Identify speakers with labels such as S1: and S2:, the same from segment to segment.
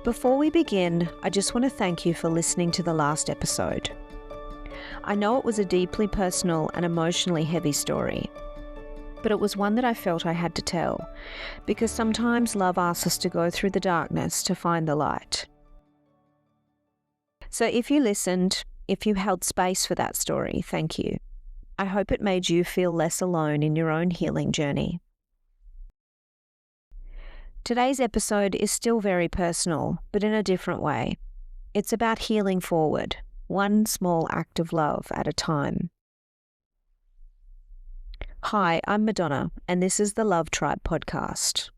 S1: Before we begin, I just want to thank you for listening to the last episode. I know it was a deeply personal and emotionally heavy story, but it was one that I felt I had to tell, because sometimes love asks us to go through the darkness to find the light. So if you listened, if you held space for that story, thank you. I hope it made you feel less alone in your own healing journey. Today's episode is still very personal, but in a different way. It's about healing forward, one small act of love at a time. Hi, I'm Madonna, and this is the Love Tribe podcast.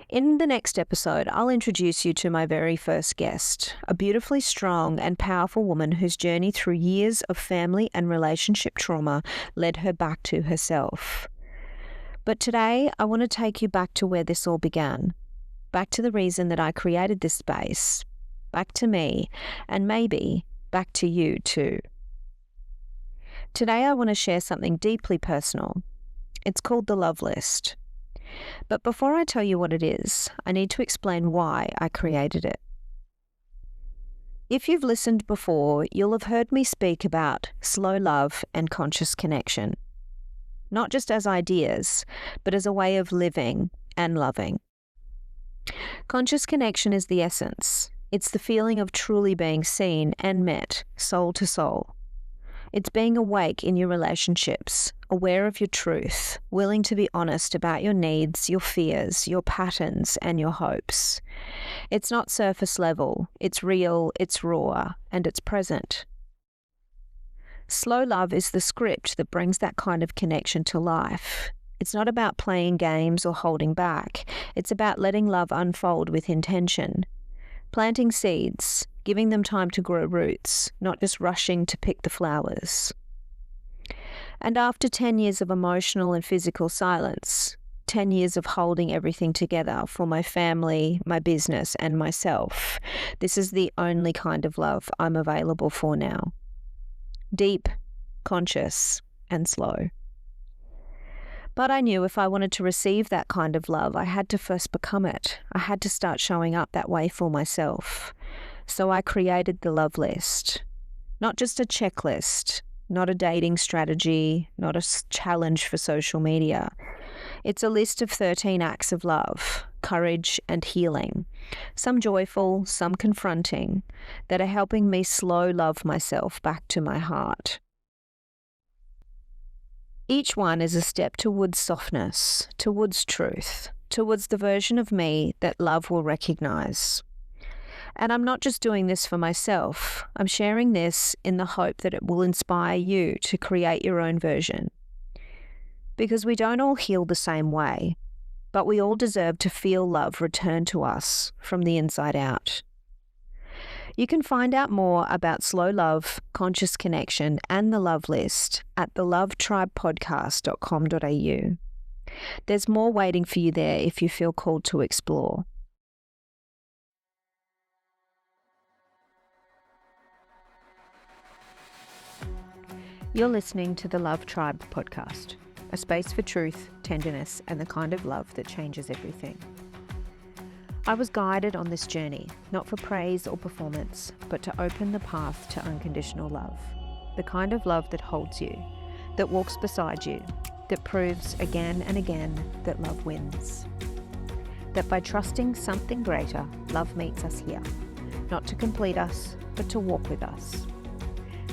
S1: In the next episode, I'll introduce you to my very first guest, a beautifully strong and powerful woman whose journey through years of family and relationship trauma led her back to herself. But today, I want to take you back to where this all began, back to the reason that I created this space, back to me, and maybe back to you too. Today, I want to share something deeply personal. It's called the Love List. But before I tell you what it is, I need to explain why I created it. If you've listened before, you'll have heard me speak about slow love and conscious connection. Not just as ideas, but as a way of living and loving. Conscious connection is the essence. It's the feeling of truly being seen and met, soul to soul. It's being awake in your relationships, aware of your truth, willing to be honest about your needs, your fears, your patterns, and your hopes. It's not surface level, it's real, it's raw, and it's present. Slow love is the script that brings that kind of connection to life. It's not about playing games or holding back. It's about letting love unfold with intention. Planting seeds, giving them time to grow roots, not just rushing to pick the flowers. And after 10 years of emotional and physical silence, 10 years of holding everything together for my family, my business, and myself, this is the only kind of love I'm available for now. Deep, conscious, and slow. But I knew if I wanted to receive that kind of love, I had to first become it. I had to start showing up that way for myself. So I created the Love List. Not just a checklist, not a dating strategy, not a challenge for social media. It's a list of 13 acts of love, courage, and healing. Some joyful, some confronting, that are helping me slow love myself back to my heart. Each one is a step towards softness, towards truth, towards the version of me that love will recognize. And I'm not just doing this for myself. I'm sharing this in the hope that it will inspire you to create your own version. Because we don't all heal the same way, but we all deserve to feel love return to us from the inside out. You can find out more about slow love, conscious connection, and the Love List at thelovetribepodcast.com.au. There's more waiting for you there if you feel called to explore. You're listening to the Love Tribe podcast, a space for truth, tenderness, and the kind of love that changes everything. I was guided on this journey, not for praise or performance, but to open the path to unconditional love. The kind of love that holds you, that walks beside you, that proves again and again that love wins. That by trusting something greater, love meets us here, not to complete us, but to walk with us.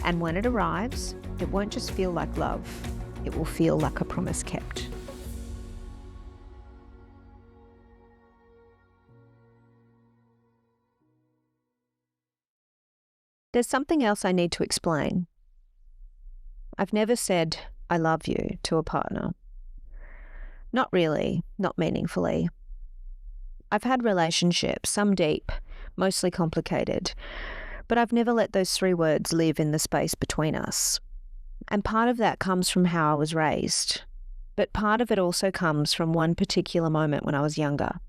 S1: And when it arrives, it won't just feel like love, it will feel like a promise kept. There's something else I need to explain. I've never said, I love you to a partner. Not really, not meaningfully. I've had relationships, some deep, mostly complicated, but I've never let those 3 words live in the space between us. And part of that comes from how I was raised, but part of it also comes from one particular moment when I was younger.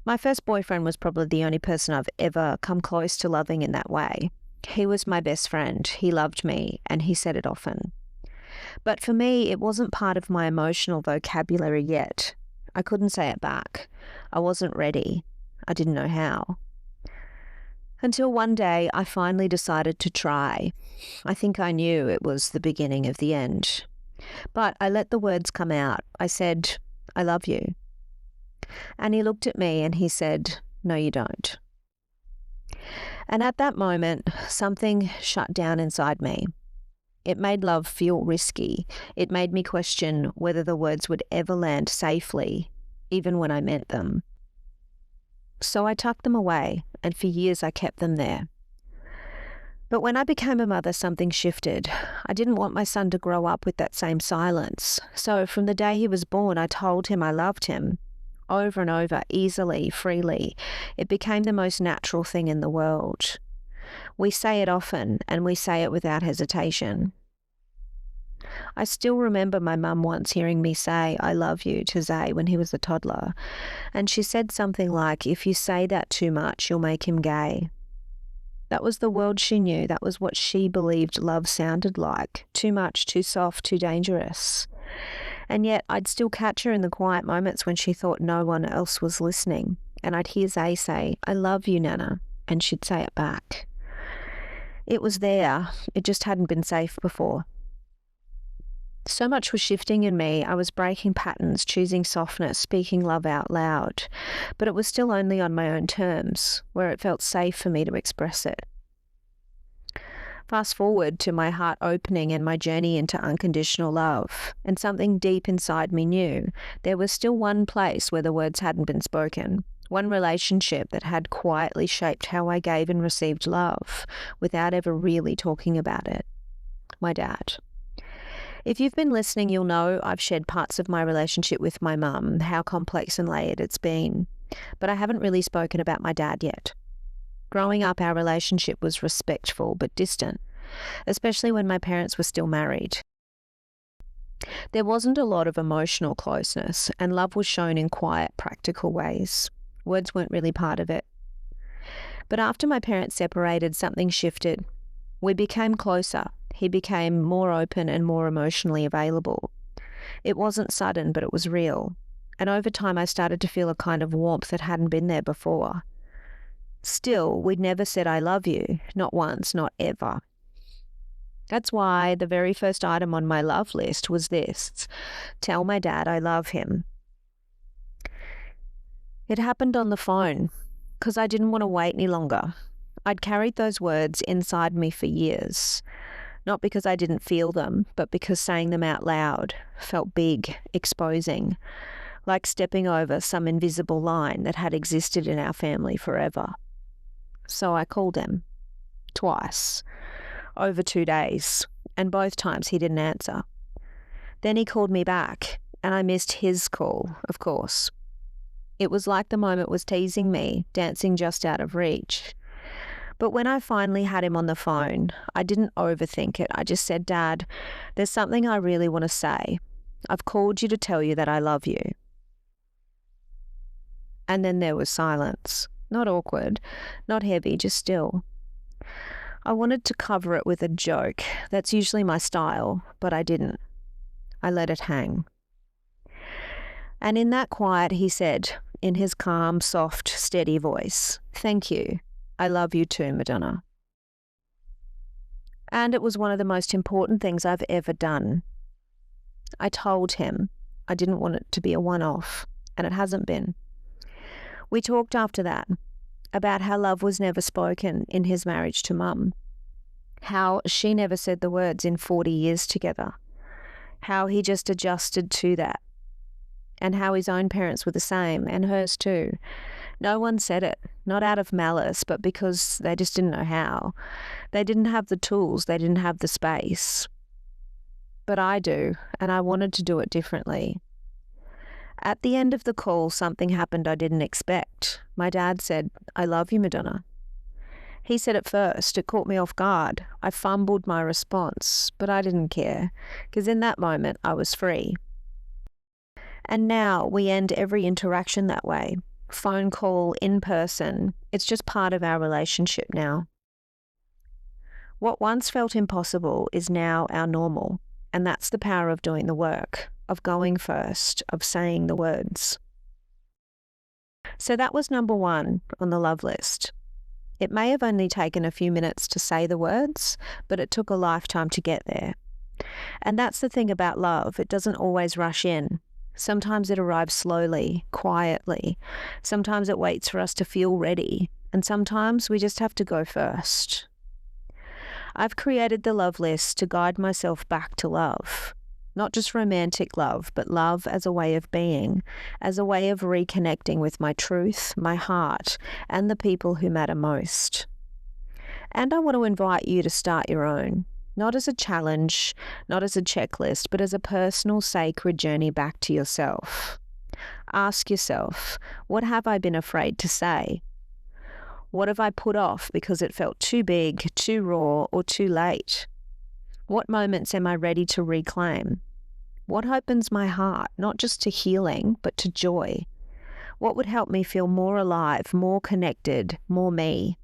S1: My first boyfriend was probably the only person I've ever come close to loving in that way. He was my best friend. He loved me, and he said it often. But for me, it wasn't part of my emotional vocabulary yet. I couldn't say it back. I wasn't ready. I didn't know how. Until one day I finally decided to try. I think I knew it was the beginning of the end. But I let the words come out. I said, "I love you." And he looked at me and he said, "No, you don't." And at that moment, something shut down inside me. It made love feel risky. It made me question whether the words would ever land safely, even when I meant them. So I tucked them away, and for years I kept them there. But when I became a mother, something shifted. I didn't want my son to grow up with that same silence. So from the day he was born, I told him I loved him. Over and over, easily, freely. It became the most natural thing in the world. We say it often, and we say it without hesitation. I still remember my mum once hearing me say, "I love you," to Zay when he was a toddler. And she said something like, "If you say that too much, you'll make him gay." That was the world she knew. That was what she believed love sounded like. Too much, too soft, too dangerous. And yet I'd still catch her in the quiet moments when she thought no one else was listening. And I'd hear Zay say, "I love you, Nana," and she'd say it back. It was there. It just hadn't been safe before. So much was shifting in me. I was breaking patterns, choosing softness, speaking love out loud. But it was still only on my own terms, where it felt safe for me to express it. Fast forward to my heart opening and my journey into unconditional love, and something deep inside me knew there was still one place where the words hadn't been spoken, one relationship that had quietly shaped how I gave and received love without ever really talking about it. My dad. If you've been listening, you'll know I've shared parts of my relationship with my mum, how complex and layered it's been, but I haven't really spoken about my dad yet. Growing up, our relationship was respectful but distant, especially when my parents were still married. There wasn't a lot of emotional closeness, and love was shown in quiet, practical ways. Words weren't really part of it. But after my parents separated, something shifted. We became closer. He became more open and more emotionally available. It wasn't sudden, but it was real. And over time, I started to feel a kind of warmth that hadn't been there before. Still, we'd never said "I love you," not once, not ever. That's why the very first item on my love list was this: tell my dad I love him. It happened on the phone, because I didn't want to wait any longer. I'd carried those words inside me for years, not because I didn't feel them, but because saying them out loud felt big, exposing, like stepping over some invisible line that had existed in our family forever. So I called him, twice, over 2 days, and both times he didn't answer. Then he called me back, and I missed his call, of course. It was like the moment was teasing me, dancing just out of reach. But when I finally had him on the phone, I didn't overthink it. I just said, "Dad, there's something I really want to say. I've called you to tell you that I love you." And then there was silence. Not awkward, not heavy, just still. I wanted to cover it with a joke. That's usually my style, but I didn't. I let it hang. And in that quiet, he said, in his calm, soft, steady voice, "Thank you. I love you too, Madonna." And it was one of the most important things I've ever done. I told him I didn't want it to be a one-off, and it hasn't been. We talked after that about how love was never spoken in his marriage to Mum, how she never said the words in 40 years together, how he just adjusted to that, and how his own parents were the same, and hers too. No one said it, not out of malice, but because they just didn't know how. They didn't have the tools, they didn't have the space. But I do, and I wanted to do it differently. At the end of the call, something happened I didn't expect. My dad said, "I love you, Madonna." He said it first. It caught me off guard. I fumbled my response, but I didn't care, because in that moment I was free. And now we end every interaction that way. Phone call, in person. It's just part of our relationship now. What once felt impossible is now our normal, and that's the power of doing the work, of going first, of saying the words. So that was number 1 on the love list. It may have only taken a few minutes to say the words, but it took a lifetime to get there. And that's the thing about love. It doesn't always rush in. Sometimes it arrives slowly, quietly. Sometimes it waits for us to feel ready. And sometimes we just have to go first. I've created the love list to guide myself back to love. Not just romantic love, but love as a way of being, as a way of reconnecting with my truth, my heart, and the people who matter most. And I want to invite you to start your own, not as a challenge, not as a checklist, but as a personal, sacred journey back to yourself. Ask yourself, what have I been afraid to say? What have I put off because it felt too big, too raw, or too late? What moments am I ready to reclaim? What opens my heart, not just to healing, but to joy? What would help me feel more alive, more connected, more me?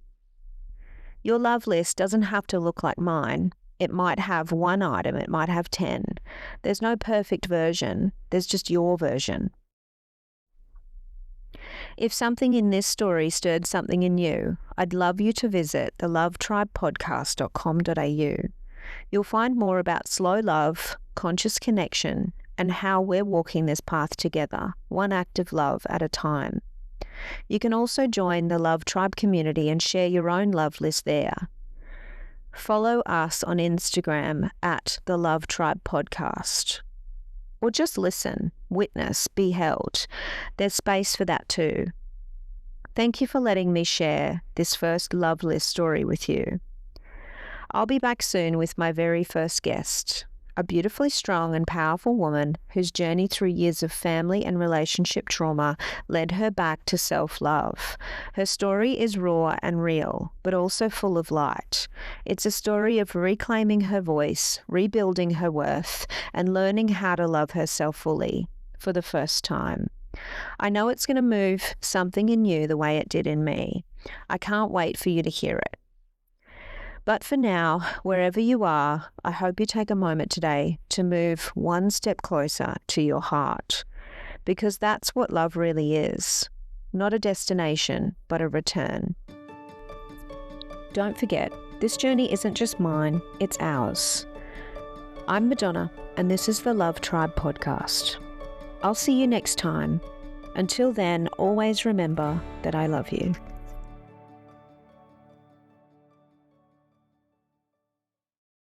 S1: Your love list doesn't have to look like mine. It might have 1 item, it might have 10. There's no perfect version, there's just your version. If something in this story stirred something in you, I'd love you to visit thelovetribepodcast.com.au. You'll find more about slow love, conscious connection, and how we're walking this path together, one act of love at a time. You can also join the Love Tribe community and share your own love list there. Follow us on Instagram at the Love Tribe Podcast. Or just listen, witness, be held. There's space for that too. Thank you for letting me share this first love list story with you. I'll be back soon with my very first guest, a beautifully strong and powerful woman whose journey through years of family and relationship trauma led her back to self-love. Her story is raw and real, but also full of light. It's a story of reclaiming her voice, rebuilding her worth, and learning how to love herself fully for the first time. I know it's going to move something in you the way it did in me. I can't wait for you to hear it. But for now, wherever you are, I hope you take a moment today to move one step closer to your heart, because that's what love really is. Not a destination, but a return. Don't forget, this journey isn't just mine, it's ours. I'm Madonna, and this is the Love Tribe Podcast. I'll see you next time. Until then, always remember that I love you.